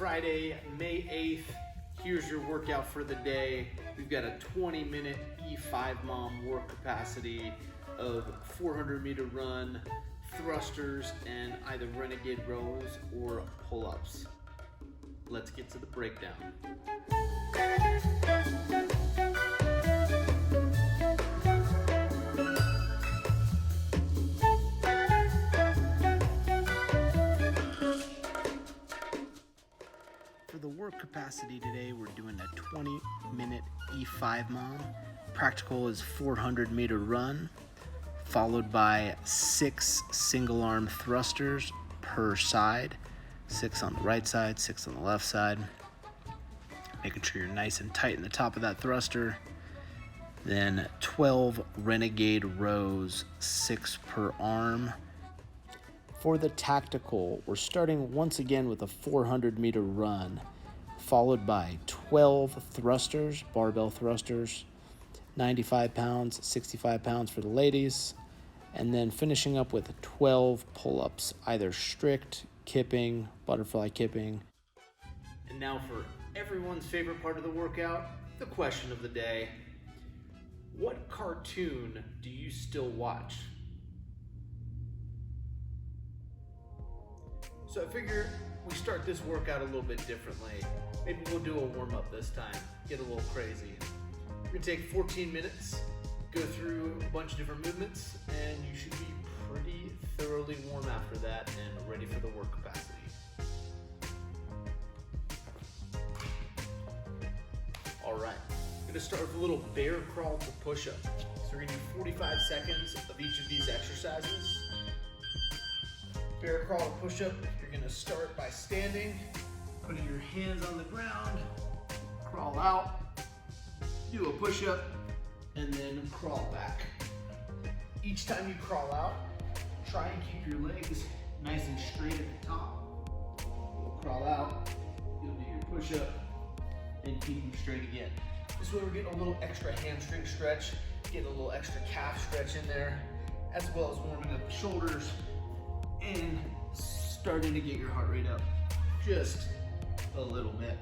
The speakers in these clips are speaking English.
Friday, May 8th. Here's your workout for the day. We've got a 20-minute E5 mom work capacity of 400-meter run, thrusters, and either renegade rows or pull-ups. Let's get to the breakdown. For the work capacity today, we're doing a 20-minute E5 mom. Practical is 400-meter run, followed by 6 single-arm thrusters per side. 6 on the right side, 6 on the left side. Making sure you're nice and tight in the top of that thruster. Then 12 renegade rows, 6 per arm. For the tactical, we're starting once again with a 400-meter run, followed by 12 thrusters, barbell thrusters, 95 pounds, 65 pounds for the ladies, and then finishing up with 12 pull-ups, either strict, kipping, butterfly kipping. And now for everyone's favorite part of the workout, the question of the day. What cartoon do you still watch? So I figure we start this workout a little bit differently. Maybe we'll do a warm-up this time, get a little crazy. We're gonna take 14 minutes, go through a bunch of different movements, and you should be pretty thoroughly warm after that and ready for the work capacity. All right, I'm gonna start with a little bear crawl to push-up. So we're gonna do 45 seconds of each of these exercises. Bear crawl to push-up, you're gonna start by standing, putting your hands on the ground, crawl out, do a push-up, and then crawl back. Each time you crawl out, try and keep your legs nice and straight at the top. You'll crawl out, you'll do your push-up, and keep them straight again. This way we're getting a little extra hamstring stretch, getting a little extra calf stretch in there, as well as warming up the shoulders, and starting to get your heart rate up just a little bit.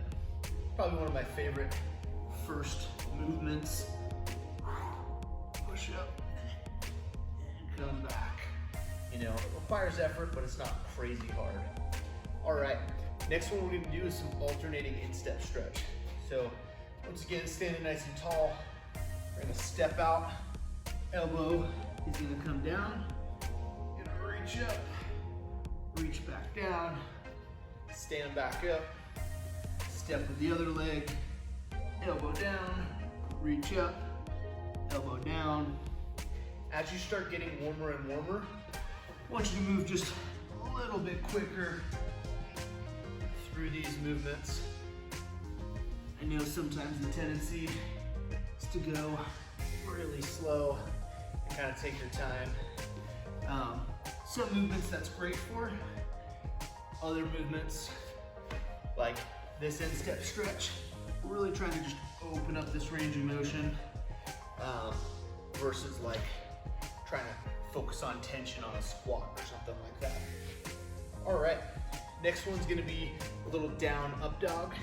Probably one of my favorite first movements. Push up and come back. You know, it requires effort, but it's not crazy hard. All right, next one we're gonna do is some alternating instep stretch. So once again, standing nice and tall, we're gonna step out, elbow is gonna come down, gonna reach up, reach back down, stand back up, step with the other leg, elbow down, reach up, elbow down. As you start getting warmer and warmer, I want you to move just a little bit quicker through these movements. I know sometimes the tendency is to go really slow and kind of take your time. Some movements that's great for. Other movements, like this instep stretch, we're really trying to just open up this range of motion versus like trying to focus on tension on a squat or something like that. All right, next one's gonna be a little down up dog.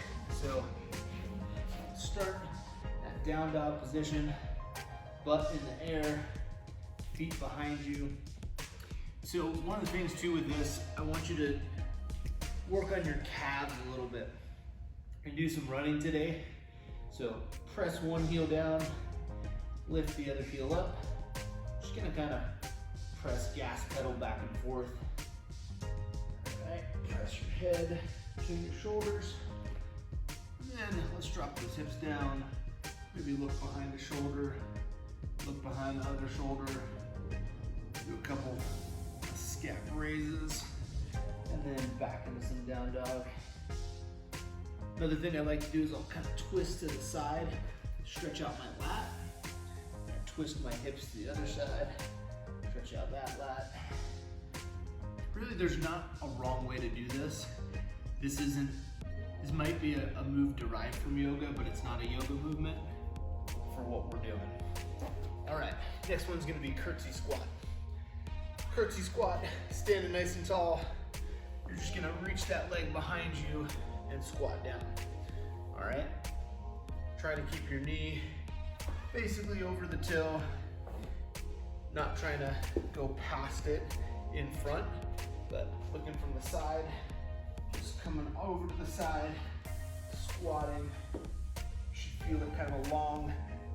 So start at down dog position, butt in the air, feet behind you. So one of the things too with this, I want you to work on your calves a little bit and do some running today. So press one heel down, lift the other heel up. Just gonna kind of press gas pedal back and forth. All right, press your head to your shoulders. And then let's drop those hips down. Maybe look behind the shoulder, look behind the other shoulder. Do a couple scap raises, and then back into some down dog. Another thing I like to do is I'll kind of twist to the side, stretch out my lat, and twist my hips to the other side, stretch out that lat. Really, there's not a wrong way to do this. This might be a move derived from yoga, but it's not a yoga movement for what we're doing. All right, next one's gonna be curtsy squat. Curtsy squat, standing nice and tall. You're just gonna reach that leg behind you, and squat down. All right? Try to keep your knee basically over the toe, not trying to go past it in front, but looking from the side, just coming over to the side, squatting. You should feel it kind of along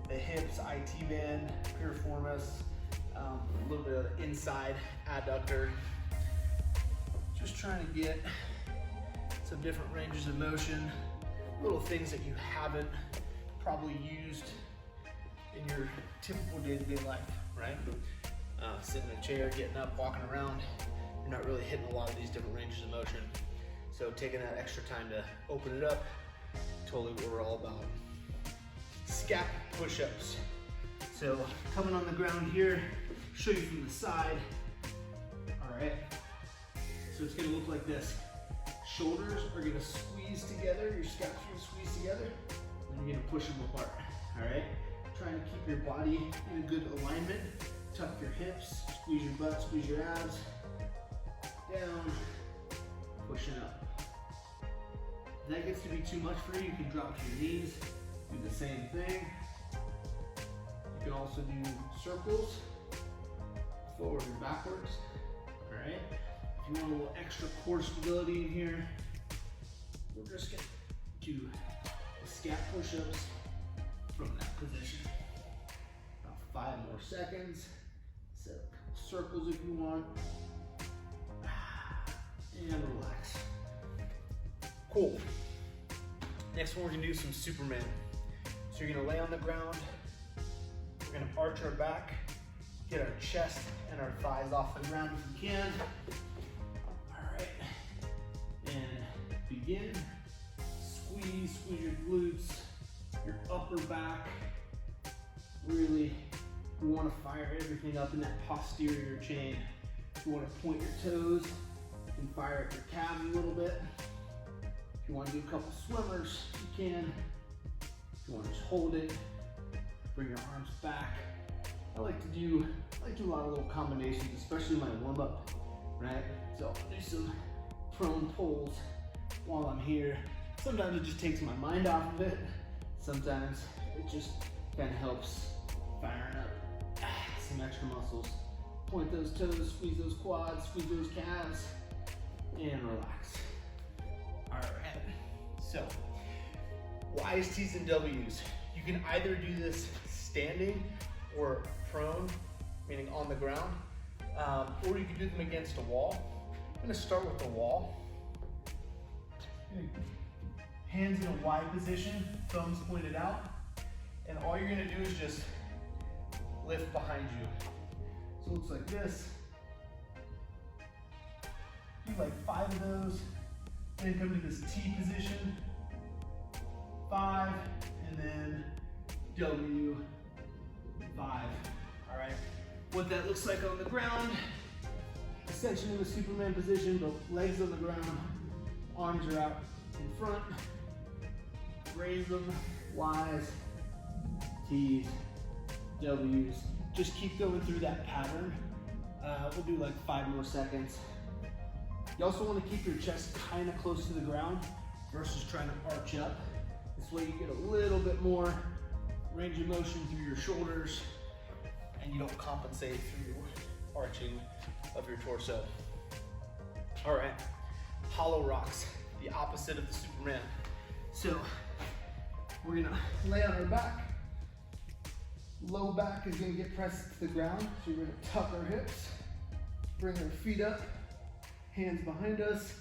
the hips, IT band, piriformis, a little bit of the inside adductor. Just trying to get some different ranges of motion, little things that you haven't probably used in your typical day-to-day life, right? Sitting in a chair, getting up, walking around, you're not really hitting a lot of these different ranges of motion. So taking that extra time to open it up, totally what we're all about. Scap push-ups. So coming on the ground here, show you from the side. All right, so it's gonna look like this. Shoulders are gonna squeeze together, your scaps are gonna squeeze together, and you're gonna push them apart, all right? Trying to keep your body in a good alignment. Tuck your hips, squeeze your butt, squeeze your abs. Down, pushing up. If that gets to be too much for you, you can drop to your knees, do the same thing. You can also do circles, forward and backwards, all right? If you want a little extra core stability in here, we're just gonna do the scap push-ups from that position. About 5 more seconds. Set up circles if you want. And relax. Cool. Next one, we're gonna do some Superman. So you're gonna lay on the ground. We're gonna arch our back, get our chest and our thighs off the ground if you can. All right. And begin. Squeeze your glutes, your upper back. Really, you want to fire everything up in that posterior chain. You want to point your toes and fire up your calves a little bit. If you want to do a couple swimmers, you can. If you want to just hold it, bring your arms back. I like to do a lot of little combinations, especially my warm up, right? So I'll do some prone pulls while I'm here. Sometimes it just takes my mind off of it. Sometimes it just kind of helps firing up some extra muscles. Point those toes, squeeze those quads, squeeze those calves, and relax. All right, so Y's, T's, and W's. You can either do this standing or prone, meaning on the ground, or you can do them against a wall. I'm gonna start with the wall. Hands in a Y position, thumbs pointed out, and all you're gonna do is just lift behind you. So it looks like this. Do like 5 of those, then come to this T position, 5, and then W, 5. All right, what that looks like on the ground, essentially the Superman position, but legs on the ground, arms are out in front. Raise them, Y's, T's, W's. Just keep going through that pattern. We'll do like 5 more seconds. You also want to keep your chest kind of close to the ground versus trying to arch up. This way you get a little bit more range of motion through your shoulders and you don't compensate through arching of your torso. All right, hollow rocks, the opposite of the Superman. So we're gonna lay on our back. Low back is gonna get pressed to the ground. So we're gonna tuck our hips, bring our feet up, hands behind us,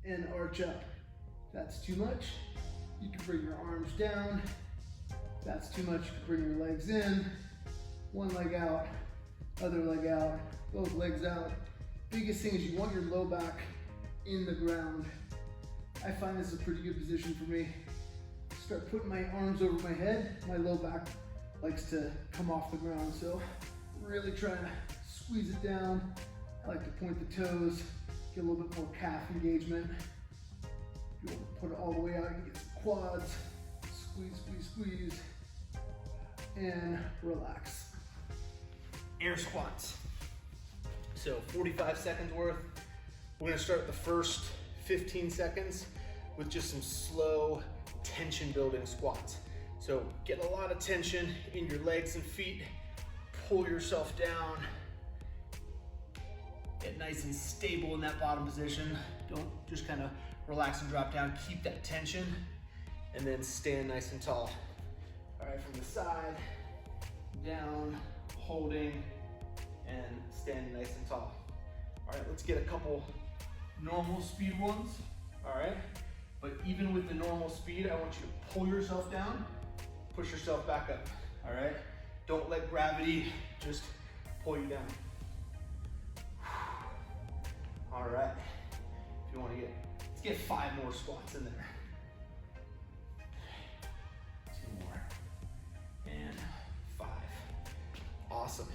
and arch up. If that's too much, you can bring your arms down. If that's too much, you can bring your legs in. One leg out, other leg out, both legs out. Biggest thing is you want your low back in the ground. I find this is a pretty good position for me. Start putting my arms over my head. My low back likes to come off the ground, so really trying to squeeze it down. I like to point the toes, get a little bit more calf engagement. If you want to put it all the way out, you can get some quads. Squeeze, squeeze, squeeze, and relax. Air squats. So 45 seconds worth. We're gonna start the first 15 seconds with just some slow tension building squats. So get a lot of tension in your legs and feet, pull yourself down, get nice and stable in that bottom position. Don't just kind of relax and drop down, keep that tension, and then stand nice and tall. All right, from the side, down, holding, and standing nice and tall. All right, let's get a couple normal speed ones, all right? But even with the normal speed, I want you to pull yourself down, push yourself back up, all right? Don't let gravity just pull you down. All right, if you want to let's get 5 more squats in there. 2 more, and 5. Awesome.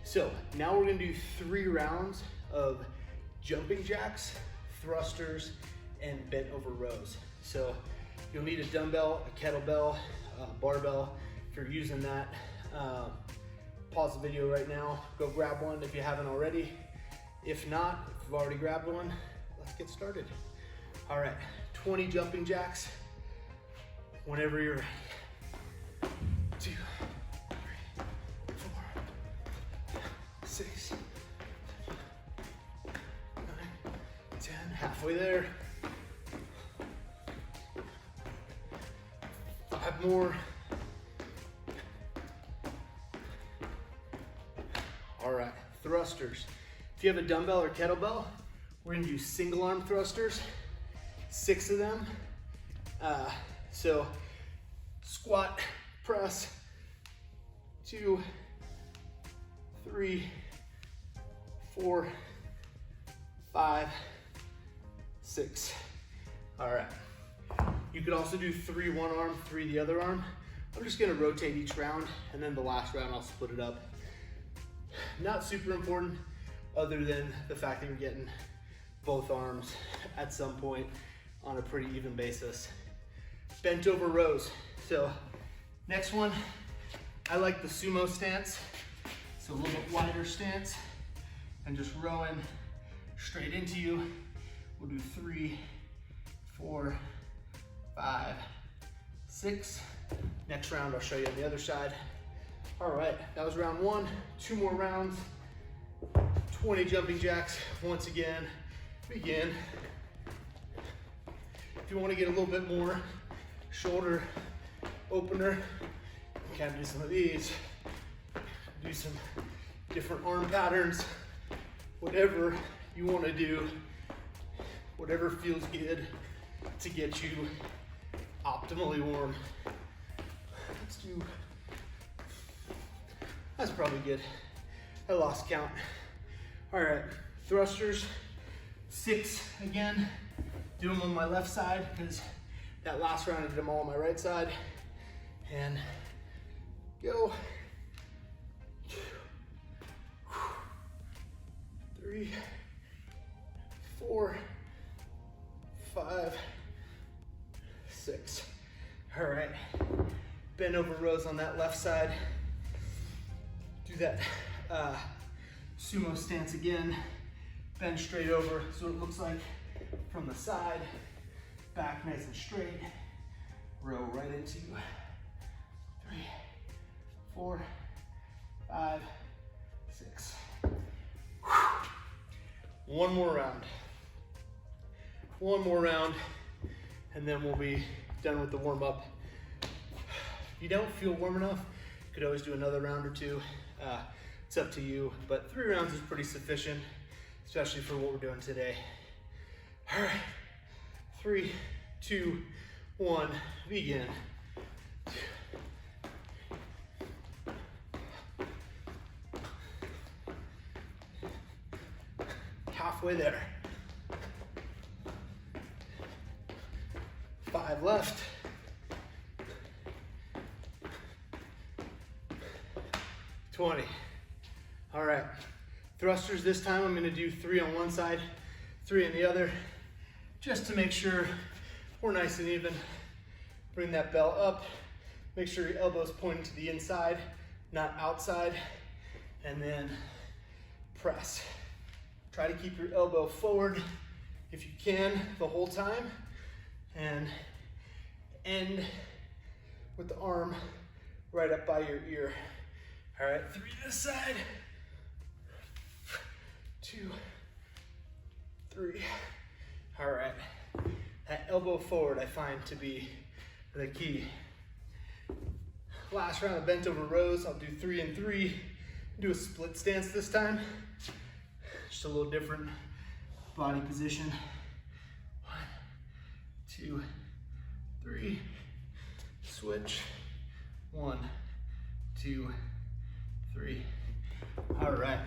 So now we're gonna do 3 rounds of jumping jacks, thrusters, and bent over rows. So you'll need a dumbbell, a kettlebell, a barbell. If you're using that, pause the video right now, go grab one if you haven't already. If not, if you've already grabbed one, let's get started. All right, 20 jumping jacks, whenever you're ready. 2, 3, 4, 6, 9, 10, halfway there. 5 more. All right, thrusters. If you have a dumbbell or kettlebell, we're gonna do single arm thrusters, 6 of them. So squat, press, 2, 3, 4, 5, 6. All right. You could also do 3 one arm, 3 the other arm. I'm just gonna rotate each round, and then the last round I'll split it up. Not super important, other than the fact that you're getting both arms at some point on a pretty even basis. Bent over rows. So next one, I like the sumo stance. So a little bit wider stance, and just rowing straight into you. We'll do 3, 4, 5, 6. Next round, I'll show you on the other side. All right, that was round 1. 2 more rounds. 20 jumping jacks. Once again, begin. If you want to get a little bit more shoulder opener, you can do some of these. Do some different arm patterns. Whatever you want to do, whatever feels good to get you optimally warm. Let's do, that's probably good. I lost count. All right, thrusters, 6 again. Do them on my left side because that last round I did them all on my right side. And go. 2, 3, 4, 5, 6. All right, bend over rows on that left side. Do that sumo stance again. Bend straight over so it looks like from the side. Back nice and straight. Row right into 3, 4, 5, 6. One more round. One more round, and then we'll be done with the warm up. If you don't feel warm enough, you could always do another round or 2. It's up to you, but 3 rounds is pretty sufficient, especially for what we're doing today. All right, 3, 2, 1, begin. Halfway there. 5 left. 20. All right, thrusters this time. I'm gonna do 3 on one side, 3 on the other, just to make sure we're nice and even. Bring that bell up. Make sure your elbow's pointing to the inside, not outside. And then press. Try to keep your elbow forward if you can the whole time. and end with the arm right up by your ear. All right, 3 this side, 2, 3. All right, that elbow forward I find to be the key. Last round of bent over rows, I'll do 3 and 3. Do a split stance this time. Just a little different body position. 1, 2, 3. Switch. 1, 2, 3. All right.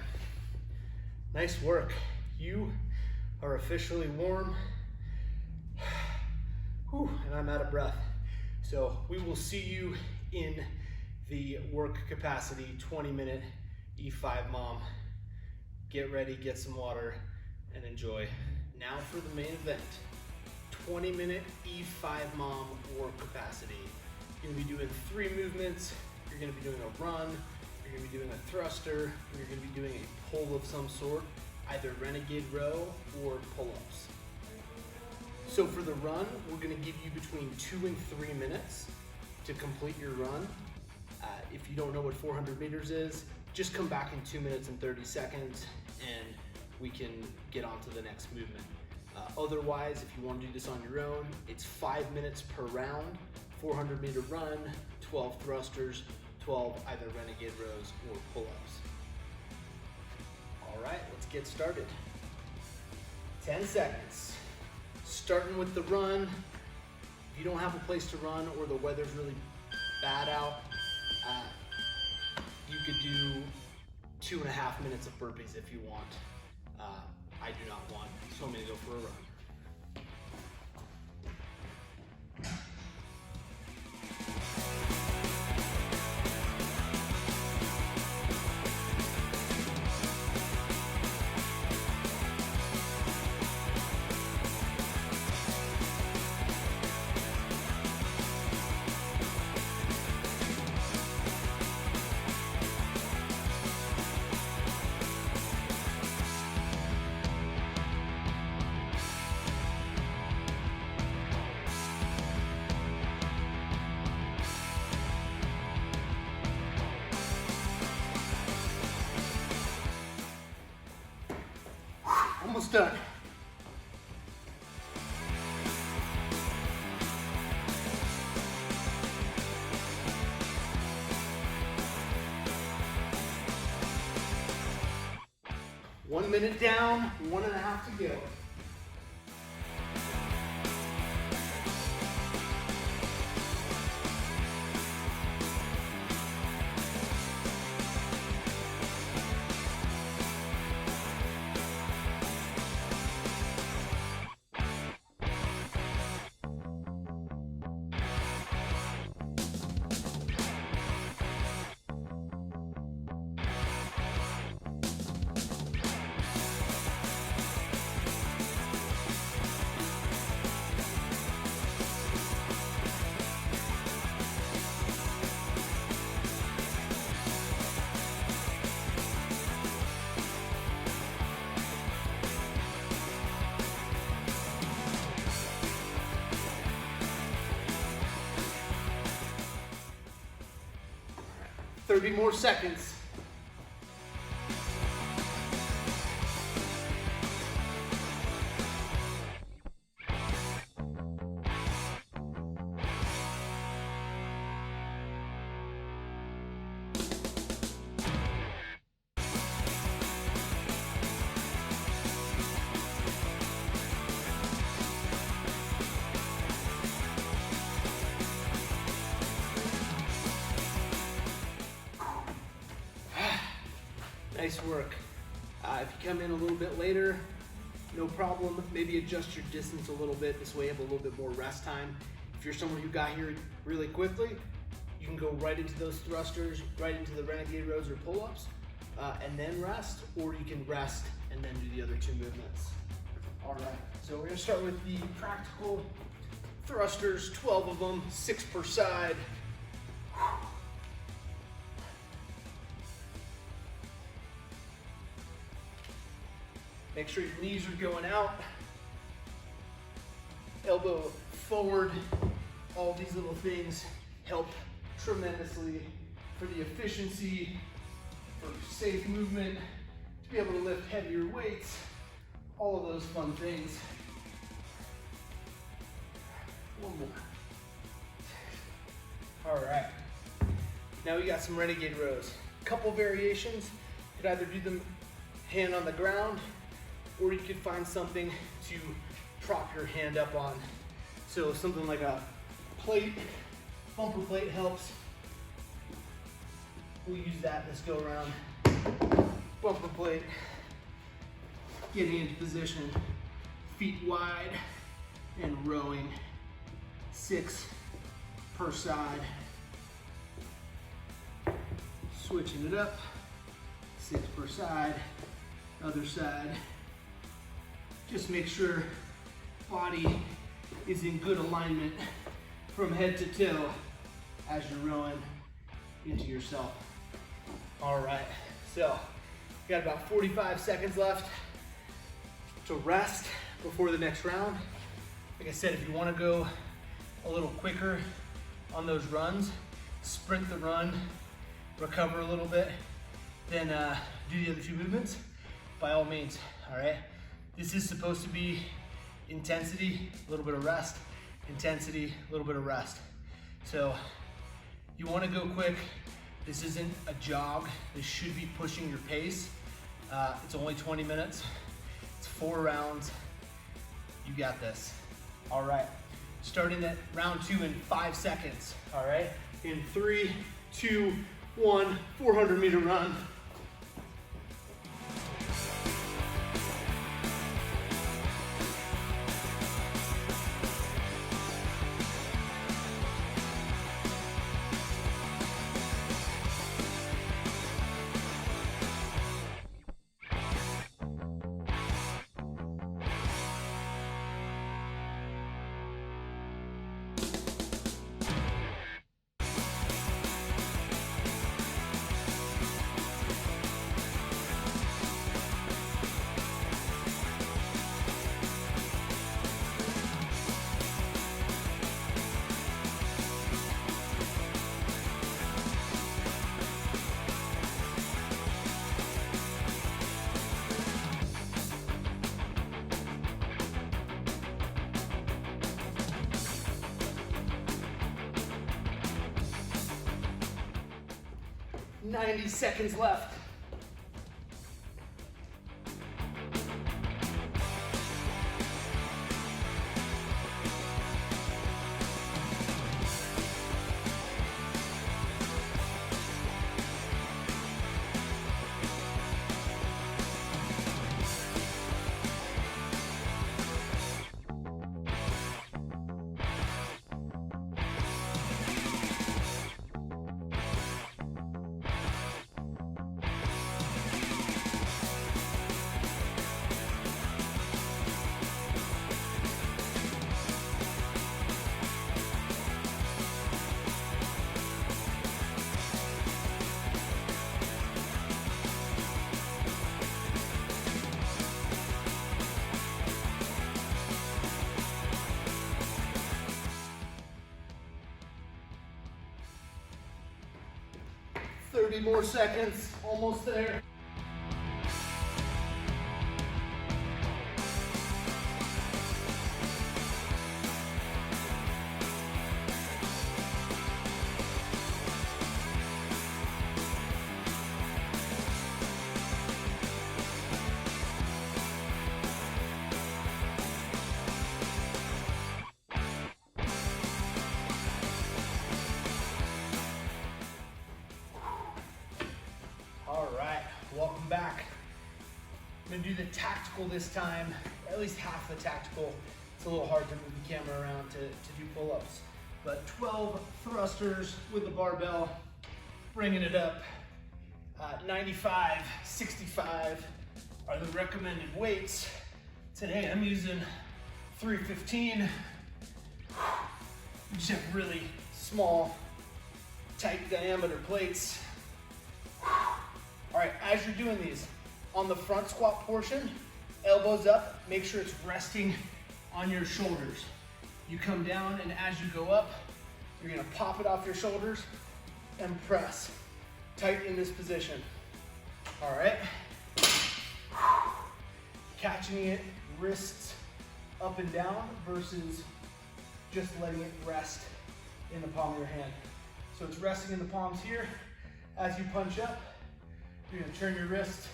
Nice work. You are officially warm. Whew, and I'm out of breath. So we will see you in the work capacity 20-minute E5 mom. Get ready, get some water, and enjoy. Now for the main event, 20-minute E5 mom work capacity. You're gonna be doing 3 movements. You're gonna be doing a run, you're gonna be doing a thruster, and you're gonna be doing a pull of some sort, either renegade row or pull-ups. So for the run, we're gonna give you between 2 and 3 minutes to complete your run. If you don't know what 400 meters is, just come back in 2 minutes and 30 seconds and we can get on to the next movement. Otherwise, if you want to do this on your own, it's 5 minutes per round, 400 meter run, 12 thrusters, 12 either renegade rows or pull-ups. All right, let's get started. 10 seconds. Starting with the run. If you don't have a place to run or the weather's really bad out, you could do 2.5 minutes of burpees if you want. I do not want, so I'm gonna go for a run. Almost done. One minute down, 1.5 to go. Right. 30 more seconds. Nice work. If you come in a little bit later, no problem. Maybe adjust your distance a little bit. This way you have a little bit more rest time. If you're someone who got here really quickly, you can go right into those thrusters, right into the renegade rows or pull-ups, and then rest, or you can rest and then do the other 2 movements. All right, so we're gonna start with the practical thrusters, 12 of them, 6 per side. Make sure your knees are going out. Elbow forward. All these little things help tremendously for the efficiency, for safe movement, to be able to lift heavier weights, all of those fun things. One more. All right. Now we got some renegade rows. Couple variations. You could either do them hand on the ground, or you could find something to prop your hand up on. So something like a plate, bumper plate helps. We'll use that. Let's go around. Bumper plate. Getting into position, feet wide, and rowing. 6 per side. Switching it up. 6 per side. Other side. Just make sure body is in good alignment from head to toe as you're rowing into yourself. All right, so we got about 45 seconds left to rest before the next round. Like I said, if you want to go a little quicker on those runs, sprint the run, recover a little bit, then do the other 2 movements, by all means, all right? This is supposed to be intensity, a little bit of rest, intensity, a little bit of rest. So you want to go quick. This isn't a jog. This should be pushing your pace. It's only 20 minutes. It's 4 rounds. You got this. All right. Starting at round 2 in 5 seconds. All right. In 3, 2, 1, 400-meter run. Ninety seconds left. Thirty more seconds, almost there. Welcome back. I'm gonna do the tactical this time, at least half the tactical. It's a little hard to move the camera around to do pull-ups. But 12 thrusters with the barbell, bringing it up. 95, 65 are the recommended weights. Today I'm using 315. We just have really small, tight diameter plates. All right, as you're doing these, on the front squat portion, elbows up, make sure it's resting on your shoulders. You come down, and as you go up, you're gonna pop it off your shoulders and press. Tight in this position. All right. Catching it, wrists up and down versus just letting it rest in the palm of your hand. So it's resting in the palms here. As you punch up, you're gonna turn your wrist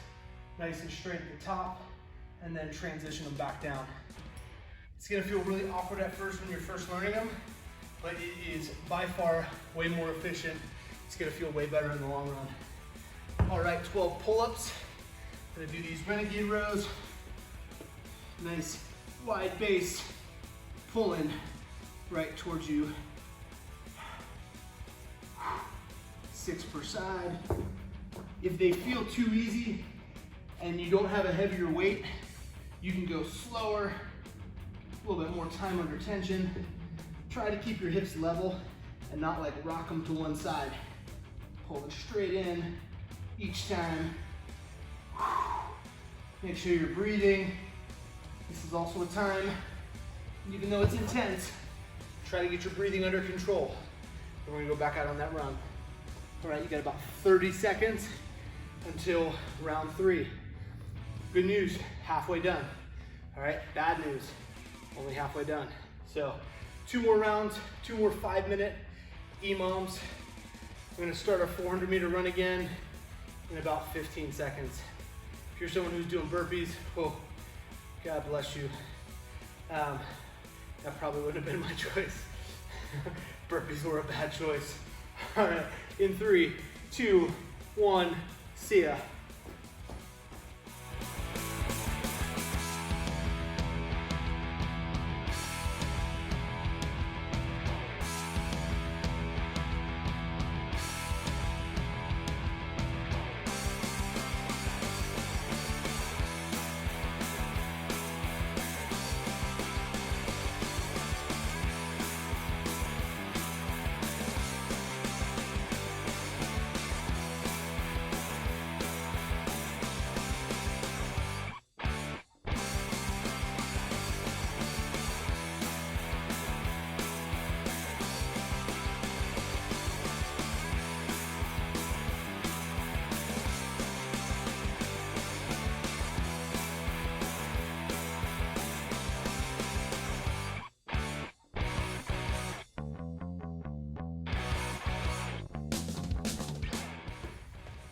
nice and straight at the top and then transition them back down. It's gonna feel really awkward at first when you're first learning them, but it is by far way more efficient. It's gonna feel way better in the long run. All right, 12 pull-ups. Gonna do these renegade rows. Nice wide base, pulling right towards you. 6 per side. If they feel too easy and you don't have a heavier weight, you can go slower, a little bit more time under tension. Try to keep your hips level and not like rock them to one side. Pull it straight in each time. Make sure you're breathing. This is also a time, even though it's intense, try to get your breathing under control. And we're gonna go back out on that run. All right, you got about 30 seconds until round 3. Good news, halfway done. All right, bad news, only halfway done. So 2 more rounds, 2 more 5-minute EMOMs. We're gonna start our 400-meter run again in about 15 seconds. If you're someone who's doing burpees, oh, God bless you. That probably wouldn't have been my choice. Burpees were a bad choice. All right, in 3, 2, 1, see ya.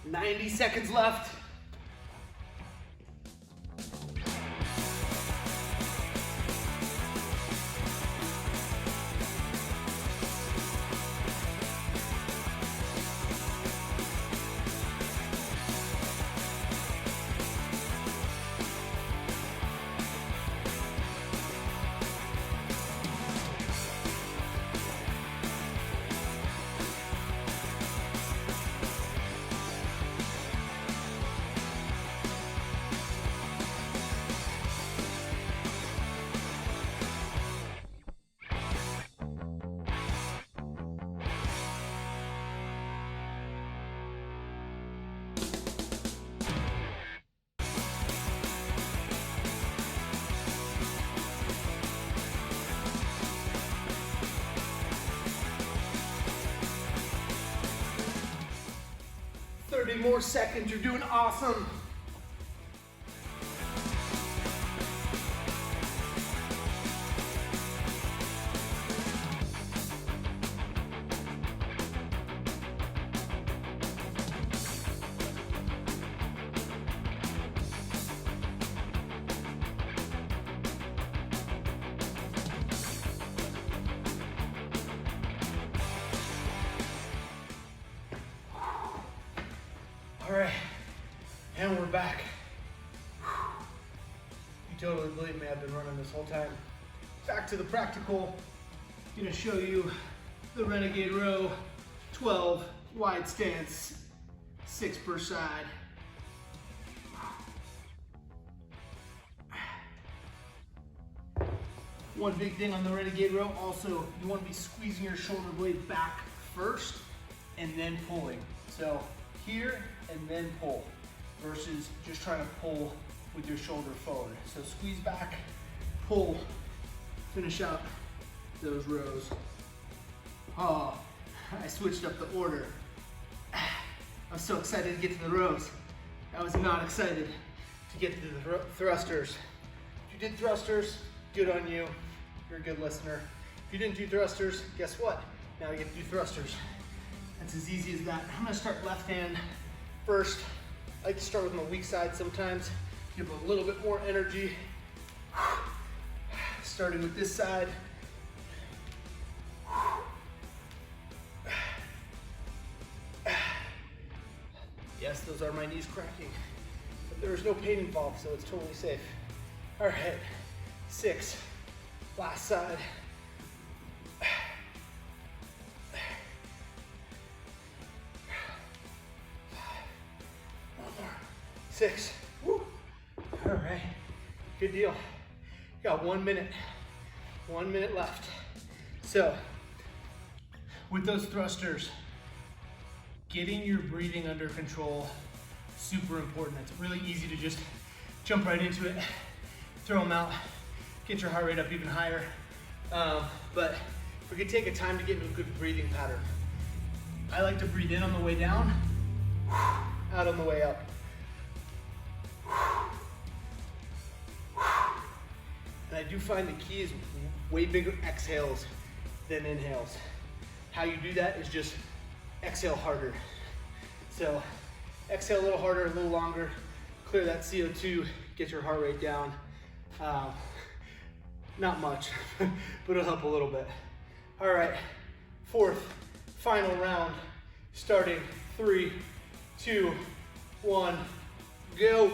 "90 seconds left. More seconds, you're doing awesome. All right, and we're back. You totally believe me, I've been running this whole time. Back to the practical. Gonna show you the renegade row, 12 wide stance, 6 per side. One big thing on the renegade row, also, you wanna be squeezing your shoulder blade back first and then pulling. So here and then pull, versus just trying to pull with your shoulder forward. So squeeze back, pull, finish out those rows. Oh, I switched up the order. I'm so excited to get to the rows. I was not excited to get to the thrusters. If you did thrusters, good on you. You're a good listener. If you didn't do thrusters, guess what? Now you get to do thrusters. That's as easy as that. I'm gonna start left hand first. I like to start with my weak side sometimes. Give a little bit more energy. Starting with this side. Yes, those are my knees cracking, but there is no pain involved, so it's totally safe. All right, 6, last side. 5, one more, 6. Woo. All right, good deal. Got 1 minute, 1 minute left. So, with those thrusters, getting your breathing under control, super important. It's really easy to just jump right into it, throw them out, get your heart rate up even higher. But if we could take a time to get into a good breathing pattern. I like to breathe in on the way down, out on the way up. And I do find the key is way bigger exhales than inhales. How you do that is just exhale harder. So exhale a little harder, a little longer, clear that CO2, get your heart rate down. Not much, but it'll help a little bit. All right, 4th, final round, starting 3, 2, 1, go.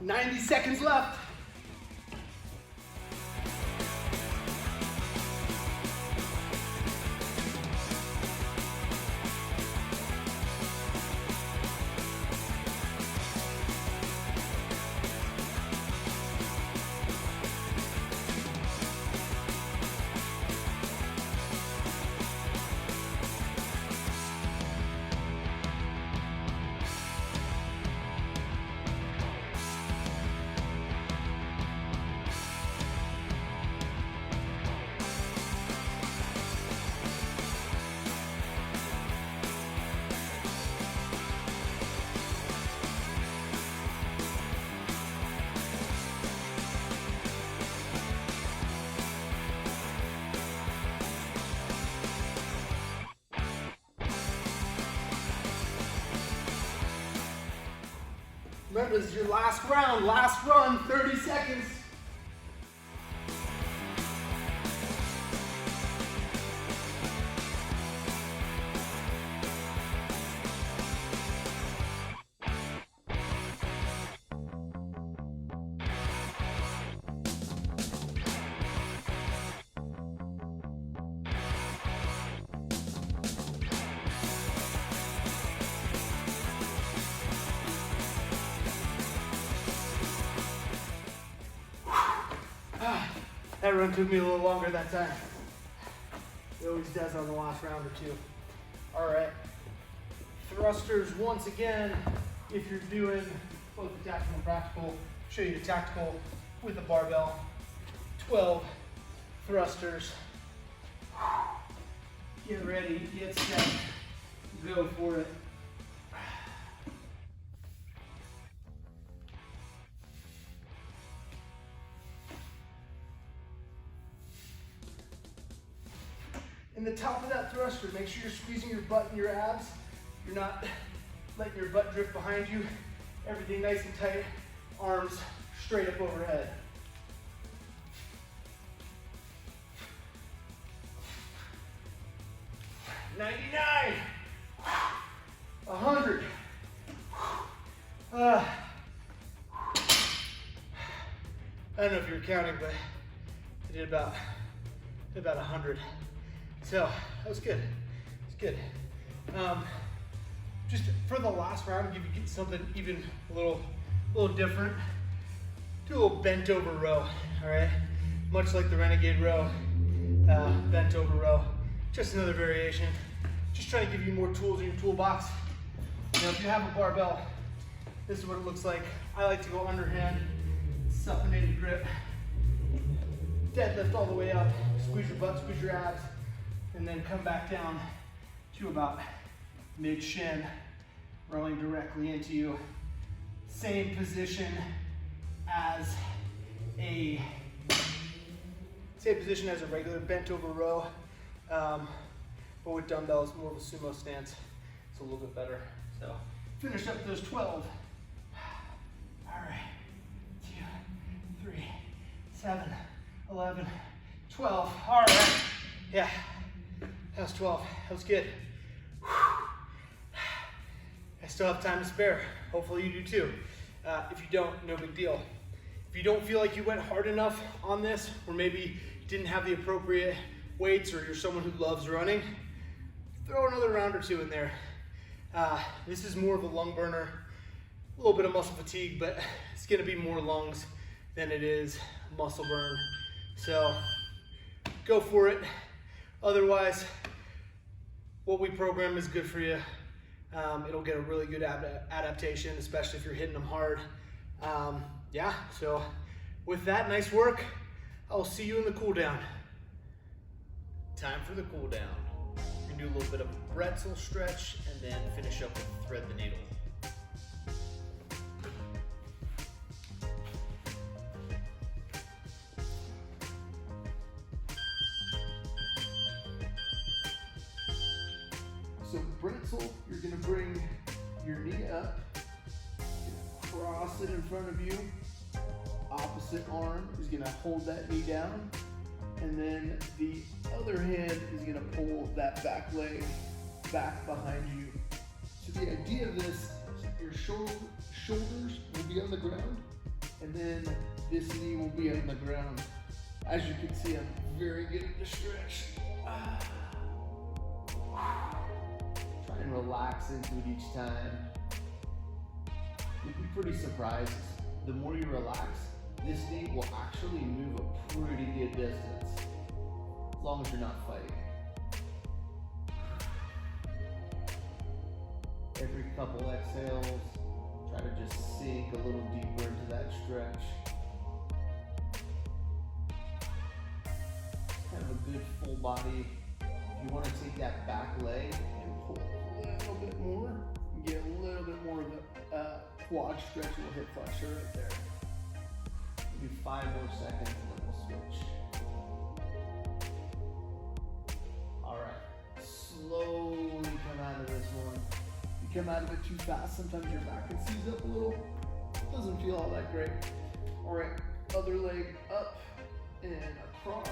"90 seconds left." Remember, this is your last round, last run, 30 seconds. That run took me a little longer that time. It always does on the last round or two. All right, thrusters once again. If you're doing both the tactical and practical, show you the tactical with the barbell. 12 thrusters. Get ready, get set, go for it. In the top of that thruster. Make sure you're squeezing your butt and your abs. You're not letting your butt drift behind you. Everything nice and tight. Arms straight up overhead. 99. 100. I don't know if you're counting, but I did about 100. So that was good. It's good. Just for the last round, give you something even a little different. Do a little bent over row. All right, much like the Renegade row, bent over row. Just another variation. Just trying to give you more tools in your toolbox. Now, if you have a barbell, this is what it looks like. I like to go underhand, supinated grip, deadlift all the way up, squeeze your butt, squeeze your abs, and then come back down to about mid-shin, rolling directly into you. Same position as a regular bent over row, but with dumbbells, more of a sumo stance. It's a little bit better. So finish up those 12. All right, 2, 3, 7, 11, 12. All right, yeah, that was 12. That was good. I still have time to spare. Hopefully you do too. If you don't, no big deal. If you don't feel like you went hard enough on this, or maybe didn't have the appropriate weights, or you're someone who loves running, throw another round or two in there. This is more of a lung burner, a little bit of muscle fatigue, but it's gonna be more lungs than it is muscle burn. So go for it. Otherwise, what we program is good for you. It'll get a really good adaptation, especially if you're hitting them hard. Yeah, so with that, nice work. I'll see you in the cool down. Time for the cool down. We're gonna do a little bit of a pretzel stretch and then finish up with thread the needle. So pretzel, you're gonna bring your knee up, cross it in front of you. Opposite arm is gonna hold that knee down, and then the other hand is gonna pull that back leg back behind you. So the idea of this is your shoulders will be on the ground, and then this knee will be on the ground. As you can see, I'm very good at the stretch. Try and relax into it each time. You'll be pretty surprised. The more you relax, this knee will actually move a pretty good distance, as long as you're not fighting. Every couple exhales, try to just sink a little deeper into that stretch. Kind of a good full body. If you want to take that back leg and pull a little bit more, you get a little bit more of the quad stretch, a little hip flexor right there. Do 5 more seconds and then we'll switch. All right, slowly come out of this one. If you come out of it too fast, sometimes your back can seize up a little. It doesn't feel all that great. All right, other leg up and across.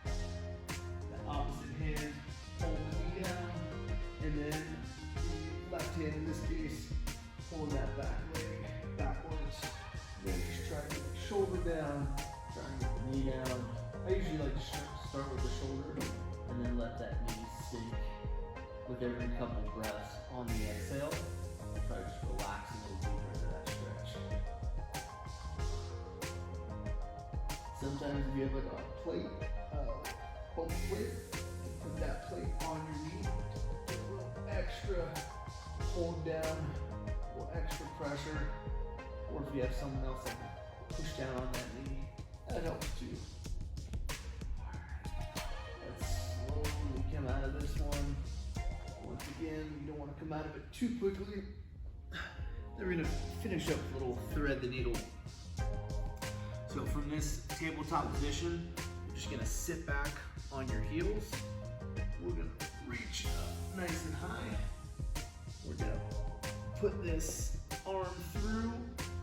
The opposite hand, hold the knee down, and then the left hand in this case, pulling that back leg backwards. Then just try to get the shoulder down, try and get the knee down. I usually like to start with the shoulder and then let that knee sink with every couple breaths on the exhale. Try to just relax a little deeper into that stretch. Sometimes if you have like a plate, bump plate, put that plate on your knee, get a little extra hold down, a little extra pressure. Or if you have someone else that can push down on that knee, that helps too. Alright, let's slowly come out of this one. Once again, you don't want to come out of it too quickly. Then we're going to finish up a little thread the needle. So from this tabletop position, you're just going to sit back on your heels. We're going to reach up nice and high. We're gonna put this arm through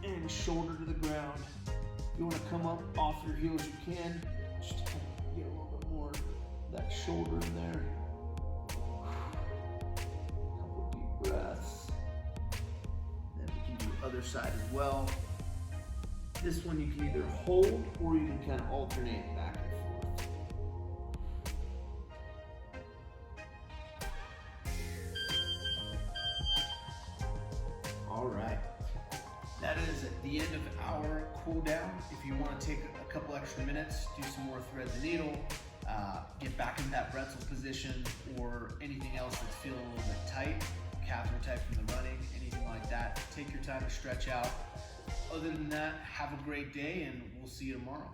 and shoulder to the ground. If you wanna come up off your heels, you can. Just to kind of get a little bit more of that shoulder in there. Couple deep breaths. Then we can do the other side as well. This one you can either hold or you can kind of alternate back and forth. All right, that is at the end of our cool down. If you want to take a couple extra minutes, do some more thread the needle, get back in that pretzel position, or anything else that's feeling a little bit tight, calves are tight from the running, anything like that, take your time to stretch out. Other than that, have a great day and we'll see you tomorrow.